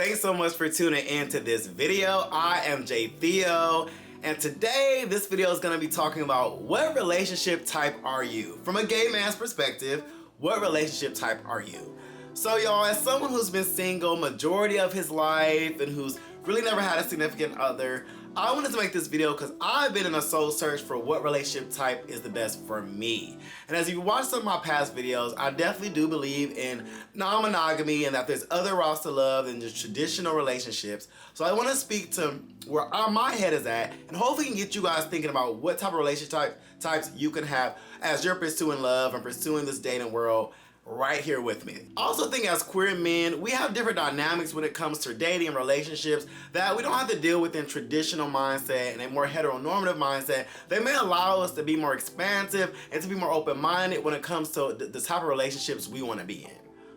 Thanks so much for tuning in to this video. I am Jay Theo, and today this video is going to be talking about what relationship type are you? From a gay man's perspective, what relationship type are you? So y'all, as someone who's been single majority of his life and who's really never had a significant other, I wanted to make this video because I've been in a soul search for what relationship type is the best for me. And as you watch some of my past videos, I definitely do believe in non-monogamy and that there's other routes to love than just traditional relationships. So I want to speak to where my head is at and hopefully can get you guys thinking about what type of relationship types you can have as you're pursuing love and pursuing this dating world right here with me. I also think as queer men, we have different dynamics when it comes to dating and relationships that we don't have to deal with in traditional mindset and a more heteronormative mindset. They may allow us to be more expansive and to be more open-minded when it comes to the type of relationships we want to be in.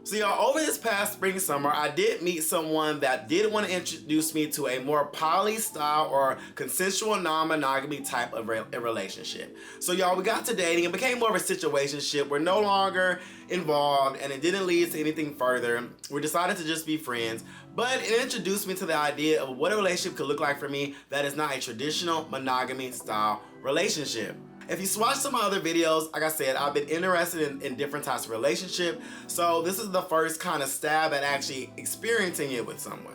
So y'all, over this past spring summer, I did meet someone that did want to introduce me to a more poly style or consensual non-monogamy type of a relationship. So y'all, we got to dating and became more of a situationship. We're no longer involved and it didn't lead to anything further. We decided to just be friends, but it introduced me to the idea of what a relationship could look like for me that is not a traditional monogamy style relationship. If you watch some of my other videos, like I said, I've been interested in different types of relationship. So this is the first kind of stab at actually experiencing it with someone.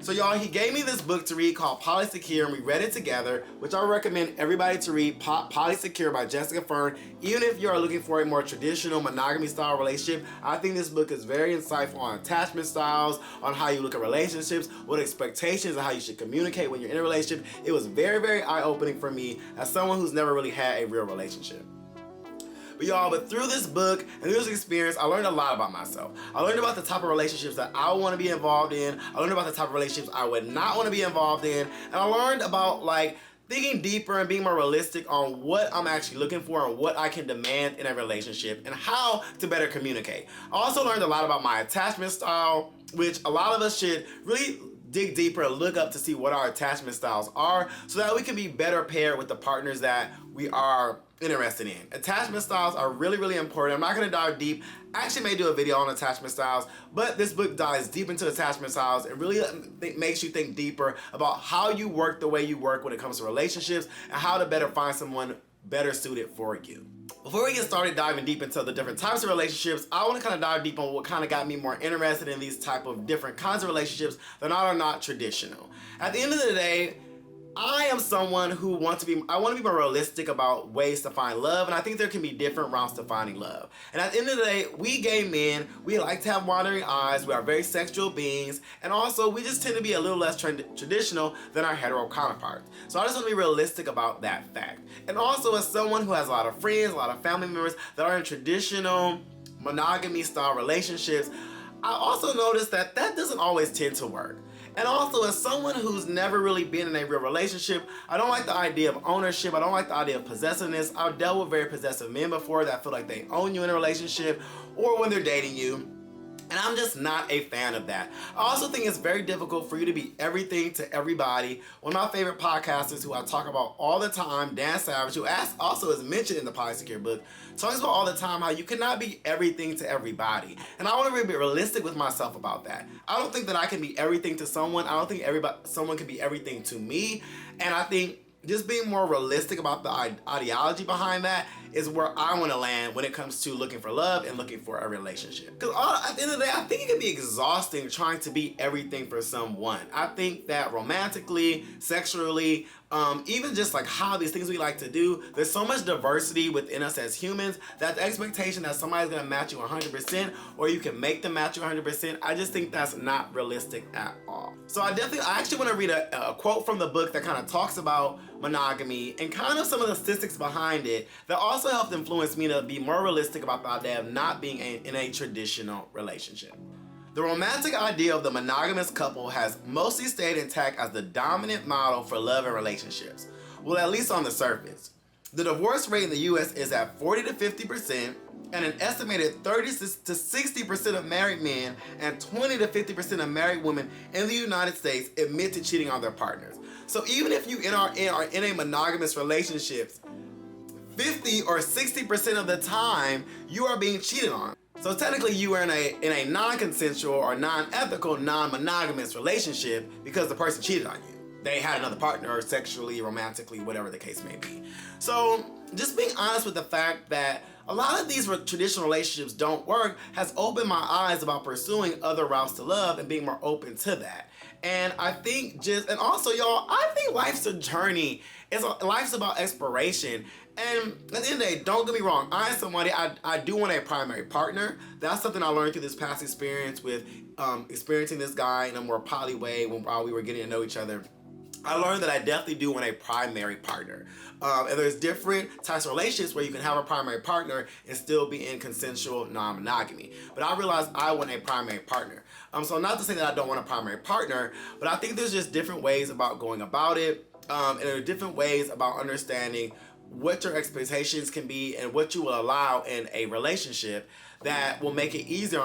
So y'all, he gave me this book to read called Polysecure, and we read it together, which I recommend everybody to read. Polysecure by Jessica Fern. Even if you are looking for a more traditional monogamy style relationship, I think this book is very insightful on attachment styles, on how you look at relationships, what expectations, and how you should communicate when you're in a relationship. It was very, very eye-opening for me as someone who's never really had a real relationship. But through this book and through this experience, I learned a lot about myself. I learned about the type of relationships that I want to be involved in. I learned about the type of relationships I would not want to be involved in. And I learned about thinking deeper and being more realistic on what I'm actually looking for and what I can demand in a relationship and how to better communicate. I also learned a lot about my attachment style, which a lot of us should really dig deeper and look up to see what our attachment styles are so that we can be better paired with the partners that we are interested in. Attachment styles are really, really important. I'm not going to dive deep. I actually may do a video on attachment styles, but this book dives deep into attachment styles and really makes you think deeper about how you work the way you work when it comes to relationships and how to better find someone better suited for you. Before we get started diving deep into the different types of relationships, I want to kind of dive deep on what kind of got me more interested in these type of different kinds of relationships that are not traditional. At the end of the day, I am someone who want to be more realistic about ways to find love, and I think there can be different routes to finding love. And at the end of the day, we gay men, we like to have wandering eyes, we are very sexual beings, and also we just tend to be a little less traditional than our hetero counterparts. So I just want to be realistic about that fact. And also as someone who has a lot of friends, a lot of family members that are in traditional monogamy style relationships, I also noticed that doesn't always tend to work. And also, as someone who's never really been in a real relationship, I don't like the idea of ownership. I don't like the idea of possessiveness. I've dealt with very possessive men before that feel like they own you in a relationship or when they're dating you. And I'm just not a fan of that. I also think it's very difficult for you to be everything to everybody. One of my favorite podcasters who I talk about all the time, Dan Savage, who also is mentioned in the Polysecure book, talks about all the time how you cannot be everything to everybody. And I want to be realistic with myself about that. I don't think that I can be everything to someone. I don't think someone can be everything to me. And I think just being more realistic about the ideology behind that is where I want to land when it comes to looking for love and looking for a relationship. Because at the end of the day, I think it can be exhausting trying to be everything for someone. I think that romantically, sexually, even just like hobbies, things we like to do, there's so much diversity within us as humans that the expectation that somebody's going to match you 100% or you can make them match you 100%, I just think that's not realistic at all. So I actually want to read a quote from the book that kind of talks about monogamy and kind of some of the statistics behind it that also helped influence me to be more realistic about the idea of not being in a traditional relationship. The romantic idea of the monogamous couple has mostly stayed intact as the dominant model for love and relationships. Well, at least on the surface. The divorce rate in the US is at 40 to 50%, and an estimated 30 to 60% of married men and 20 to 50% of married women in the United States admit to cheating on their partners. So even if you are in a monogamous relationship, 50 or 60% of the time you are being cheated on. So technically you were in a non-consensual or non-ethical, non-monogamous relationship because the person cheated on you. They had another partner sexually, romantically, whatever the case may be. So just being honest with the fact that a lot of these traditional relationships don't work has opened my eyes about pursuing other routes to love and being more open to that. And I think and also y'all, I think life's a journey. Life's about exploration. And at the end of the day, don't get me wrong, I do want a primary partner. That's something I learned through this past experience with experiencing this guy in a more poly way while we were getting to know each other. I learned that I definitely do want a primary partner. And there's different types of relationships where you can have a primary partner and still be in consensual non-monogamy. But I realized I want a primary partner. So not to say that I don't want a primary partner, but I think there's just different ways about going about it. And there are different ways about understanding what your expectations can be and what you will allow in a relationship that will make it easier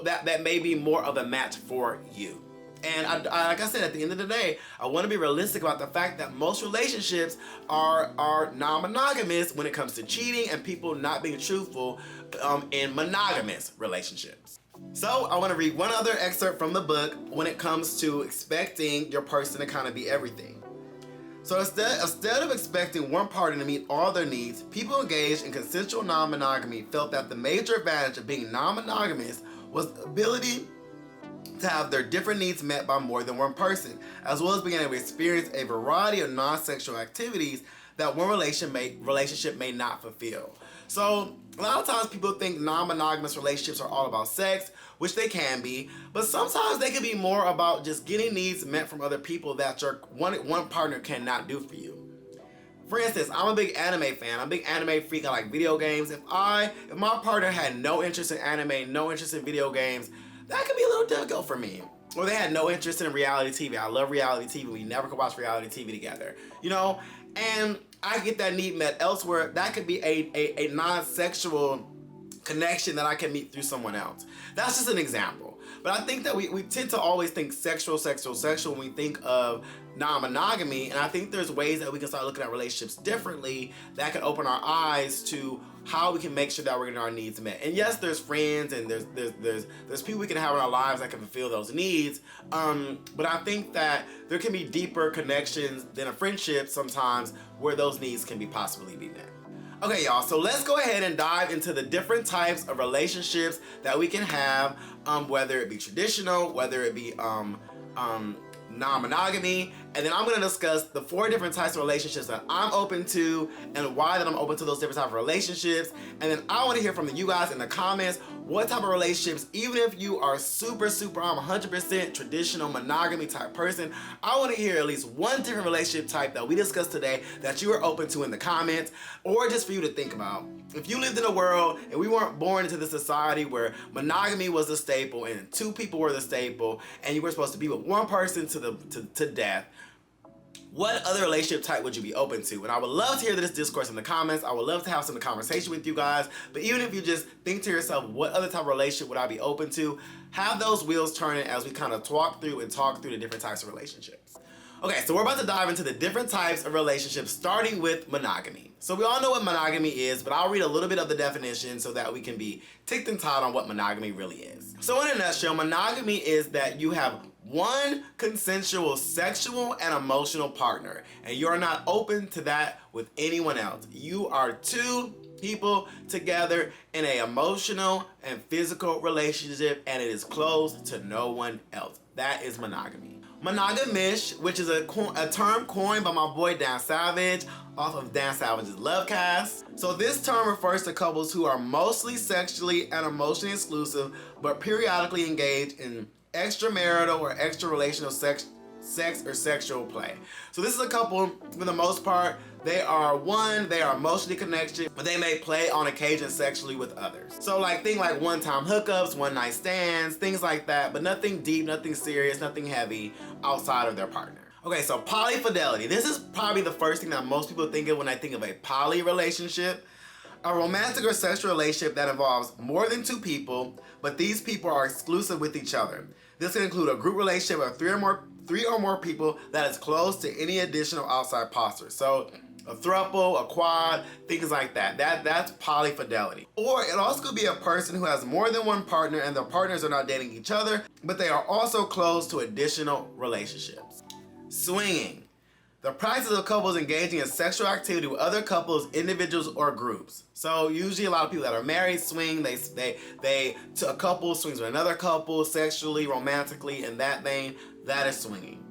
that may be more of a match for you. And like I said, at the end of the day, I want to be realistic about the fact that most relationships are non-monogamous when it comes to cheating and people not being truthful in monogamous relationships. So I want to read one other excerpt from the book when it comes to expecting your person to kind of be everything. So instead of expecting one party to meet all their needs, people engaged in consensual non-monogamy felt that the major advantage of being non-monogamous was the ability to have their different needs met by more than one person, as well as being able to experience a variety of non-sexual activities that one relationship may not fulfill. So a lot of times people think non-monogamous relationships are all about sex, which they can be, but sometimes they can be more about just getting needs met from other people that your one partner cannot do for you. For instance, I'm a big anime fan. I'm a big anime freak. I like video games. If my partner had no interest in anime, no interest in video games, that could be a little difficult for me. Or they had no interest in reality TV. I love reality TV. We never could watch reality TV together. And I get that need met elsewhere. That could be a non-sexual connection that I can meet through someone else. That's just an example. But I think that we tend to always think sexual when we think of non-monogamy, and I think there's ways that we can start looking at relationships differently that can open our eyes to how we can make sure that we're getting our needs met. And yes, there's friends and there's people we can have in our lives that can fulfill those needs. But I think that there can be deeper connections than a friendship sometimes where those needs can possibly be met. Okay, y'all, so let's go ahead and dive into the different types of relationships that we can have, whether it be traditional, whether it be non-monogamy, and then I'm going to discuss the 4 different types of relationships that I'm open to and why that I'm open to those different types of relationships. And then I want to hear from you guys in the comments what type of relationships, even if you are super, I'm 100% traditional monogamy type person, I want to hear at least one different relationship type that we discussed today that you are open to in the comments, or just for you to think about. If you lived in a world and we weren't born into this society where monogamy was the staple and 2 people were the staple and you were supposed to be with one person to death, what other relationship type would you be open to? And I would love to hear this discourse in the comments. I would love to have some conversation with you guys. But even if you just think to yourself, what other type of relationship would I be open to? Have those wheels turning as we kind of talk through the different types of relationships. Okay, so we're about to dive into the different types of relationships, starting with monogamy. So we all know what monogamy is, but I'll read a little bit of the definition so that we can be ticked and tied on what monogamy really is. So in a nutshell, monogamy is that you have one consensual sexual and emotional partner, and you're not open to that with anyone else. You are 2 people together in an emotional and physical relationship, and it is closed to no one else. That is monogamy. Monogamish, which is a term coined by my boy Dan Savage off of Dan Savage's Lovecast. So this term refers to couples who are mostly sexually and emotionally exclusive, but periodically engage in extramarital or extra-relational sex or sexual play. So this is a couple, for the most part, they are emotionally connected, but they may play on occasion sexually with others. So think like one-time hookups, one-night stands, things like that, but nothing deep, nothing serious, nothing heavy outside of their partner. Okay, so polyfidelity. This is probably the first thing that most people think of when I think of a poly relationship. A romantic or sexual relationship that involves more than 2 people, but these people are exclusive with each other. This can include a group relationship of 3 or more 3 or more people that is close to any additional outside partner. So a throuple, a quad, things like that. That's polyfidelity. Or it also could be a person who has more than one partner and their partners are not dating each other, but they are also close to additional relationships. Swinging. The practice of couples engaging in sexual activity with other couples, individuals, or groups. So usually a lot of people that are married swing, they to a couple swings with another couple, sexually, romantically, in that vein. That is swinging.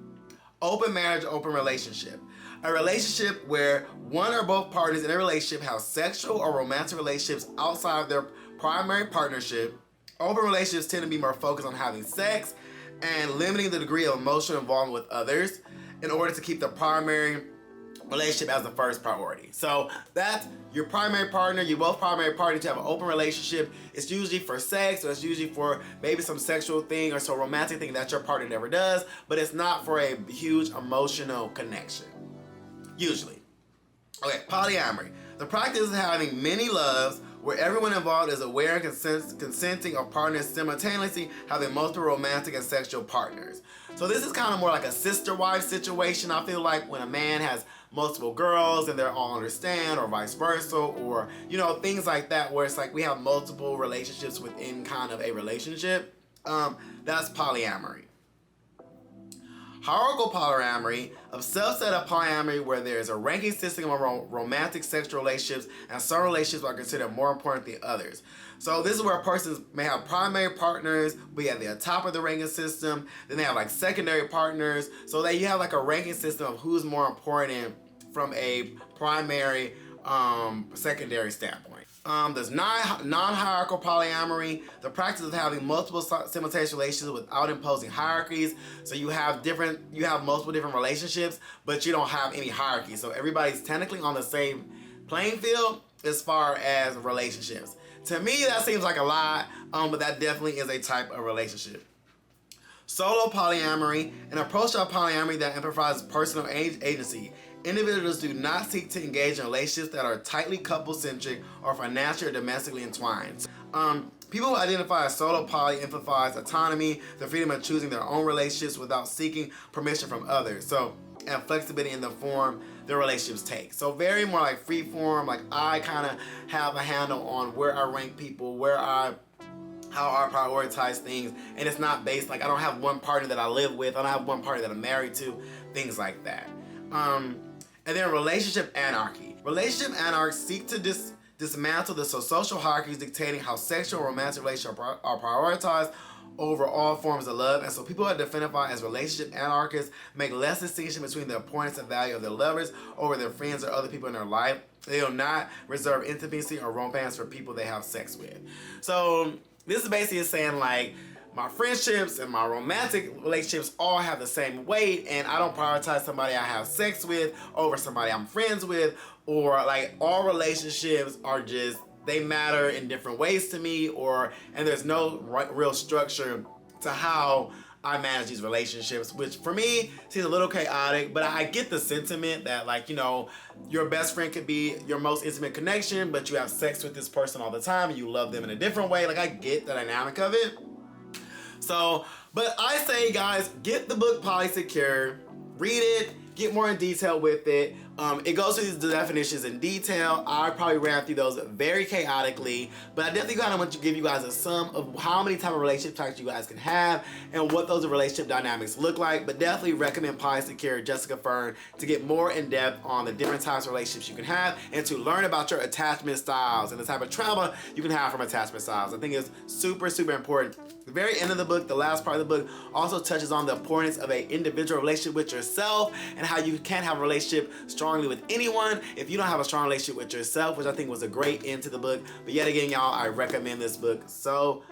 Open marriage, open relationship. A relationship where one or both parties in a relationship have sexual or romantic relationships outside of their primary partnership. Open relationships tend to be more focused on having sex and limiting the degree of emotional involvement with others in order to keep the primary relationship as the first priority. So that's your primary partner, you both primary parties to have an open relationship. It's usually for sex, or it's usually for maybe some sexual thing or some romantic thing that your partner never does, but it's not for a huge emotional connection. Usually. Okay, polyamory. The practice of having many loves where everyone involved is aware and consenting of partners simultaneously having multiple romantic and sexual partners. So this is kind of more like a sister-wife situation. I feel like when a man has multiple girls and they're all understand, or vice versa, or things like that, where it's like we have multiple relationships within kind of a relationship. That's polyamory. Hierarchical polyamory, a subset of polyamory where there is a ranking system of romantic sexual relationships, and some relationships are considered more important than others. So this is where persons may have primary partners, but at the top of the ranking system. Then they have like secondary partners. So that you have like a ranking system of who's more important from a primary, secondary standpoint. There's non-hierarchical polyamory, the practice of having multiple simultaneous relationships without imposing hierarchies. So you have multiple different relationships, but you don't have any hierarchy. So everybody's technically on the same playing field as far as relationships. To me, that seems like a lot, but that definitely is a type of relationship. Solo polyamory, an approach to polyamory that emphasizes personal agency. Individuals do not seek to engage in relationships that are tightly couple-centric or financially or domestically entwined. People who identify as solo poly emphasize autonomy, the freedom of choosing their own relationships without seeking permission from others. And flexibility in the form their relationships take. So very more like free form, like I kind of have a handle on where I rank people, how I prioritize things, and it's not based, like I don't have one partner that I live with, I don't have one partner that I'm married to, things like that. And then relationship anarchy. Relationship anarchists seek to dismantle the social hierarchies dictating how sexual and romantic relationships are prioritized over all forms of love. And so people who identify as relationship anarchists make less distinction between the importance and value of their lovers over their friends or other people in their life. They will not reserve intimacy or romance for people they have sex with. So this is basically saying like, my friendships and my romantic relationships all have the same weight, and I don't prioritize somebody I have sex with over somebody I'm friends with, or like all relationships are just, they matter in different ways to me, and there's no real structure to how I manage these relationships, which for me seems a little chaotic, but I get the sentiment that like, your best friend could be your most intimate connection, but you have sex with this person all the time and you love them in a different way. Like I get the dynamic of it. So, but I say, guys, get the book Polysecure, read it, get more in detail with it. It goes through the definitions in detail. I probably ran through those very chaotically, but I definitely kind of want to give you guys a sum of how many type of relationship types you guys can have and what those relationship dynamics look like. But definitely recommend Polysecure, Jessica Fern, to get more in depth on the different types of relationships you can have and to learn about your attachment styles and the type of trauma you can have from attachment styles. I think it's super, super important. The very end of the book, the last part of the book, also touches on the importance of an individual relationship with yourself and how you can't have a relationship strongly with anyone if you don't have a strong relationship with yourself, which I think was a great end to the book. But yet again, y'all, I recommend this book so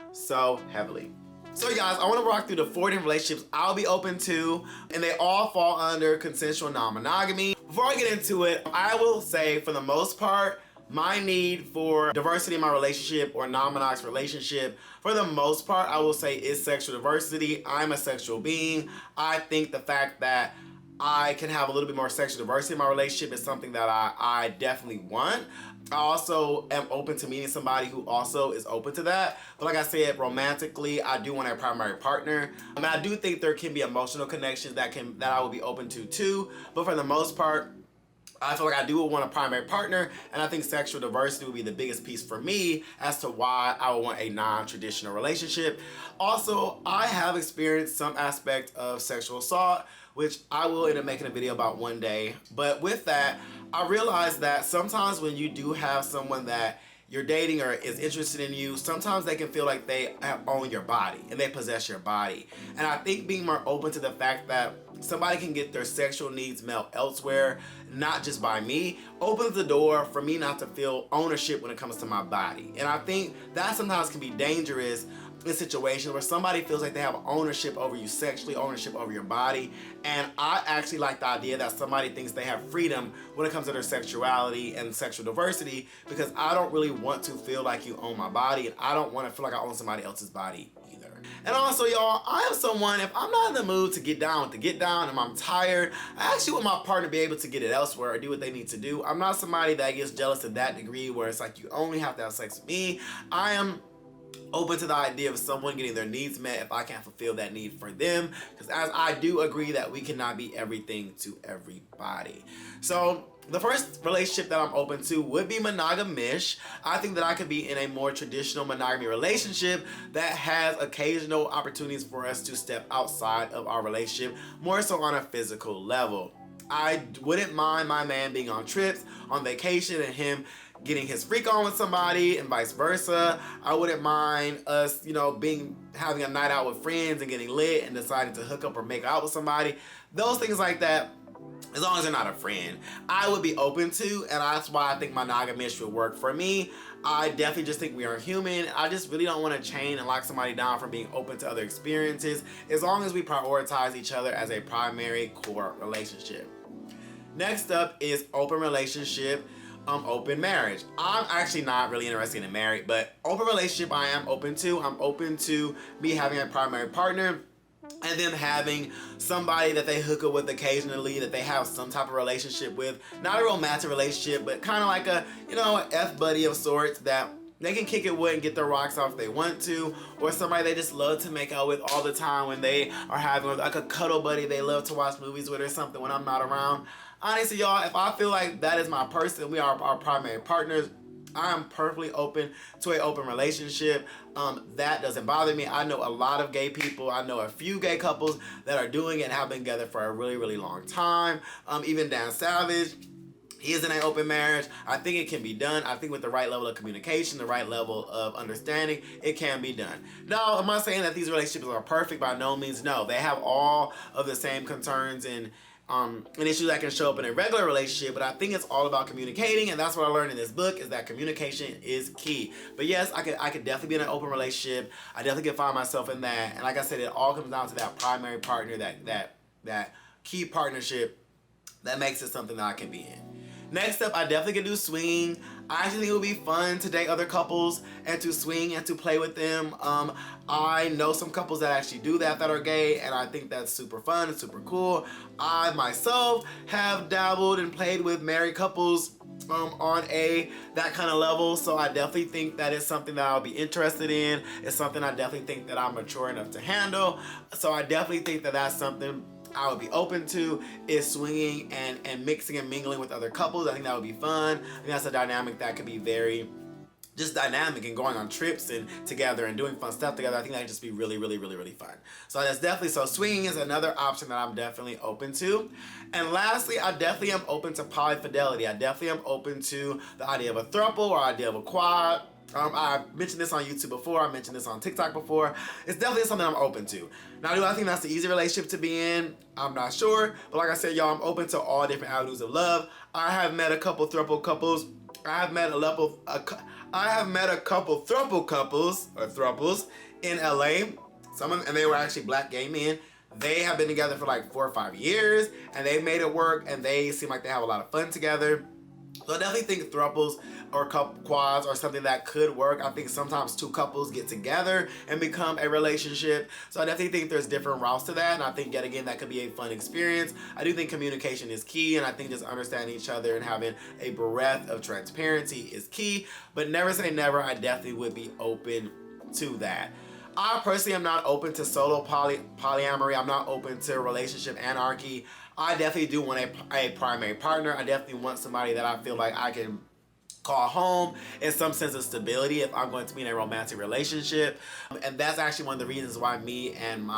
heavily. So guys, I want to walk through the 4 different relationships I'll be open to, and they all fall under consensual non-monogamy. Before I get into it, I will say for the most part, my need for diversity in my relationship or non-monogamous relationship, for the most part, I will say is sexual diversity. I'm a sexual being. I think the fact that I can have a little bit more sexual diversity in my relationship is something that I definitely want. I also am open to meeting somebody who also is open to that. But like I said, romantically, I do want a primary partner. I mean, I do think there can be emotional connections that I would be open to too. But for the most part, I feel like I do want a primary partner, and I think sexual diversity would be the biggest piece for me as to why I would want a non-traditional relationship. Also, I have experienced some aspect of sexual assault, which I will end up making a video about one day. But with that, I realized that sometimes when you do have someone that you're dating or is interested in you, sometimes they can feel like they own your body and they possess your body. And I think being more open to the fact that somebody can get their sexual needs met elsewhere, not just by me, opens the door for me not to feel ownership when it comes to my body. And I think that sometimes can be dangerous in situations where somebody feels like they have ownership over you sexually, ownership over your body. And I actually like the idea that somebody thinks they have freedom when it comes to their sexuality and sexual diversity, because I don't really want to feel like you own my body, and I don't want to feel like I own somebody else's body either. And also, y'all, I am someone, if I'm not in the mood to get down with the get down and I'm tired, I actually want my partner to be able to get it elsewhere or do what they need to do. I'm not somebody that gets jealous to that degree where it's like you only have to have sex with me. I am open to the idea of someone getting their needs met if I can't fulfill that need for them, because as I do agree that we cannot be everything to everybody. So the first relationship that I'm open to would be monogamish. I think that I could be in a more traditional monogamy relationship that has occasional opportunities for us to step outside of our relationship, more so on a physical level. I wouldn't mind my man being on trips, on vacation, and him getting his freak on with somebody and vice versa. I wouldn't mind us, having a night out with friends and getting lit and deciding to hook up or make out with somebody. Those things like that, as long as they're not a friend, I would be open to, and that's why I think monogamish would work for me. I definitely just think we are human. I just really don't want to chain and lock somebody down from being open to other experiences, as long as we prioritize each other as a primary core relationship. Next up is open relationship, open marriage. I'm actually not really interested in marriage, but open relationship I am open to. I'm open to me having a primary partner and them having somebody that they hook up with occasionally, that they have some type of relationship with. Not a romantic relationship, but kind of like a, an F buddy of sorts that they can kick it with and get their rocks off if they want to, or somebody they just love to make out with all the time when they are having like a cuddle buddy they love to watch movies with or something when I'm not around. Honestly, y'all, if I feel like that is my person, we are our primary partners, I am perfectly open to an open relationship. That doesn't bother me. I know a lot of gay people. I know a few gay couples that are doing it and have been together for a really, really long time. Even Dan Savage, he is in an open marriage. I think it can be done. I think with the right level of communication, the right level of understanding, it can be done. Now, am I saying that these relationships are perfect? By no means, no. They have all of the same concerns and issues that can show up in a regular relationship, but I think it's all about communicating, and that's what I learned in this book, is that communication is key. But yes, I could definitely be in an open relationship. I definitely can find myself in that, and like I said, it all comes down to that primary partner, that key partnership that makes it something that I can be in. Next up, I definitely can do swinging. I actually think it would be fun to date other couples and to swing and to play with them. I know some couples that actually do that are gay, and I think that's super fun and super cool. I myself have dabbled and played with married couples on that kind of level, so I definitely think that is something that I'll be interested in. It's something I definitely think that I'm mature enough to handle. So I definitely think that that's something I would be open to, is swinging and mixing and mingling with other couples. I think that would be fun. I think that's a dynamic that could be very just dynamic, and going on trips and together and doing fun stuff together. I think that would just be really, really, really, really fun. So that's definitely, so swinging is another option that I'm definitely open to. And lastly, I definitely am open to polyfidelity. I definitely am open to the idea of a throuple or idea of a quad. I mentioned this on YouTube before. I mentioned this on TikTok before. It's definitely something I'm open to. Now, do I think that's the easy relationship to be in? I'm not sure. But like I said, y'all, I'm open to all different avenues of love. I have met a couple throuple couples. I have met a couple throuple couples or throuples in LA. Some of them, and they were actually black gay men. They have been together for like 4 or 5 years, and they made it work, and they seem like they have a lot of fun together. So I definitely think thruples or quads are something that could work. I think sometimes two couples get together and become a relationship. So I definitely think there's different routes to that. And I think, yet again, that could be a fun experience. I do think communication is key. And I think just understanding each other and having a breadth of transparency is key. But never say never. I definitely would be open to that. I personally am not open to solo polyamory. I'm not open to relationship anarchy. I definitely do want a primary partner. I definitely want somebody that I feel like I can call home in some sense of stability if I'm going to be in a romantic relationship. And that's actually one of the reasons why me and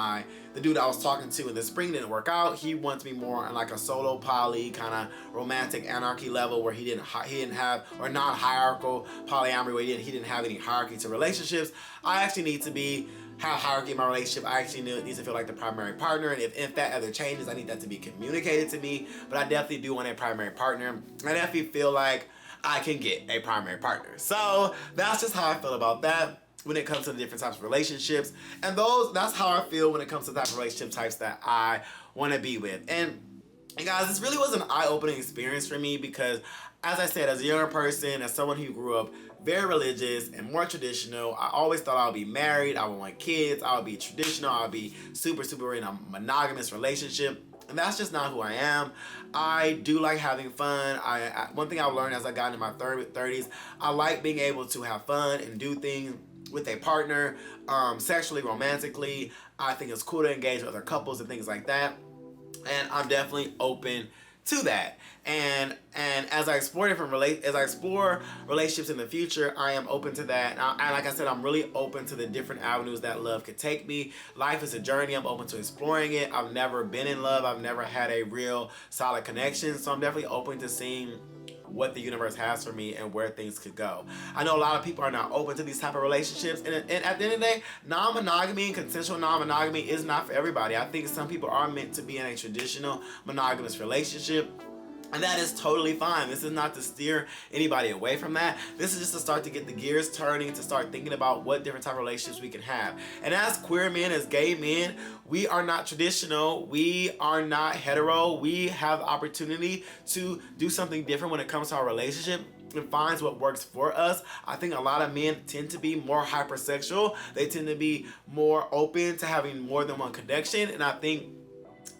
the dude I was talking to in the spring didn't work out. He wants me more on like a solo poly kind of romantic anarchy level where he didn't have, or non-hierarchical polyamory where he didn't have any hierarchy to relationships. I actually need to have hierarchy in my relationship. I actually need to feel like the primary partner, and if that ever changes, I need that to be communicated to me. But I definitely do want a primary partner. I definitely feel like I can get a primary partner. So that's just how I feel about that when it comes to the different types of relationships. And that's how I feel when it comes to the type of relationship types that I want to be with. And guys, this really was an eye-opening experience for me because, as I said, as a younger person, as someone who grew up very religious and more traditional, I always thought I would be married, I would want kids, I would be traditional, I would be super in a monogamous relationship. And that's just not who I am. I do like having fun. One thing I've learned as I got into my 30s, I like being able to have fun and do things with a partner, sexually, romantically. I think it's cool to engage with other couples and things like that. And I'm definitely open to that. And as I explore relationships in the future, I am open to that. And like I said, I'm really open to the different avenues that love could take me. Life is a journey. I'm open to exploring it. I've never been in love. I've never had a real solid connection. So I'm definitely open to seeing what the universe has for me and where things could go. I know a lot of people are not open to these type of relationships, and at the end of the day, non-monogamy and consensual non-monogamy is not for everybody. I think some people are meant to be in a traditional monogamous relationship, and that is totally fine. This is not to steer anybody away from that. This is just to start to get the gears turning, to start thinking about what different type of relationships we can have. And as queer men, as gay men, we are not traditional. We are not hetero. We have the opportunity to do something different when it comes to our relationship and finds what works for us. I think a lot of men tend to be more hypersexual. They tend to be more open to having more than one connection. And I think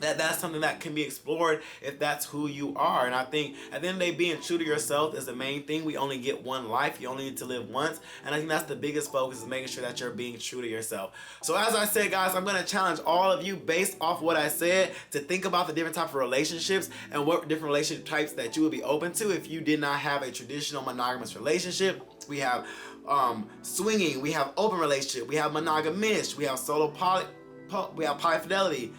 that's something that can be explored if that's who you are. And I think at the end of the day, being true to yourself is the main thing. We only get one life. You only need to live once. And I think that's the biggest focus, is making sure that you're being true to yourself. So as I said, guys, I'm going to challenge all of you based off what I said to think about the different types of relationships and what different relationship types that you would be open to if you did not have a traditional monogamous relationship. We have swinging, we have open relationship, we have monogamous, we have solo we have polyfidelity.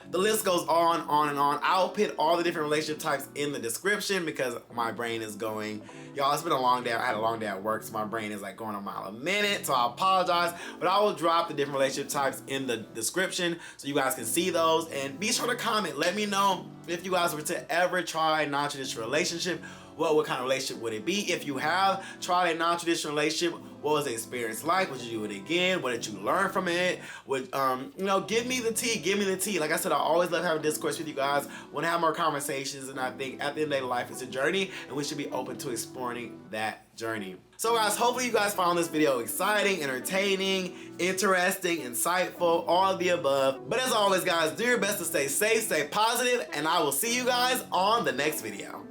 The list goes on and on. I'll put all the different relationship types in the description because my brain is going, y'all, it's been a long day. I had a long day at work, so my brain is like going a mile a minute, so I apologize. But I will drop the different relationship types in the description so you guys can see those. And be sure to comment. Let me know if you guys were to ever try a non-traditional relationship. What kind of relationship would it be? If you have tried a non-traditional relationship, what was the experience like? Would you do it again? What did you learn from it? Give me the tea. Give me the tea. Like I said, I always love having discourse with you guys. Want to have more conversations, and I think at the end of the day, life is a journey, and we should be open to exploring that journey. So guys, hopefully you guys found this video exciting, entertaining, interesting, insightful, all of the above. But as always, guys, do your best to stay safe, stay positive, and I will see you guys on the next video.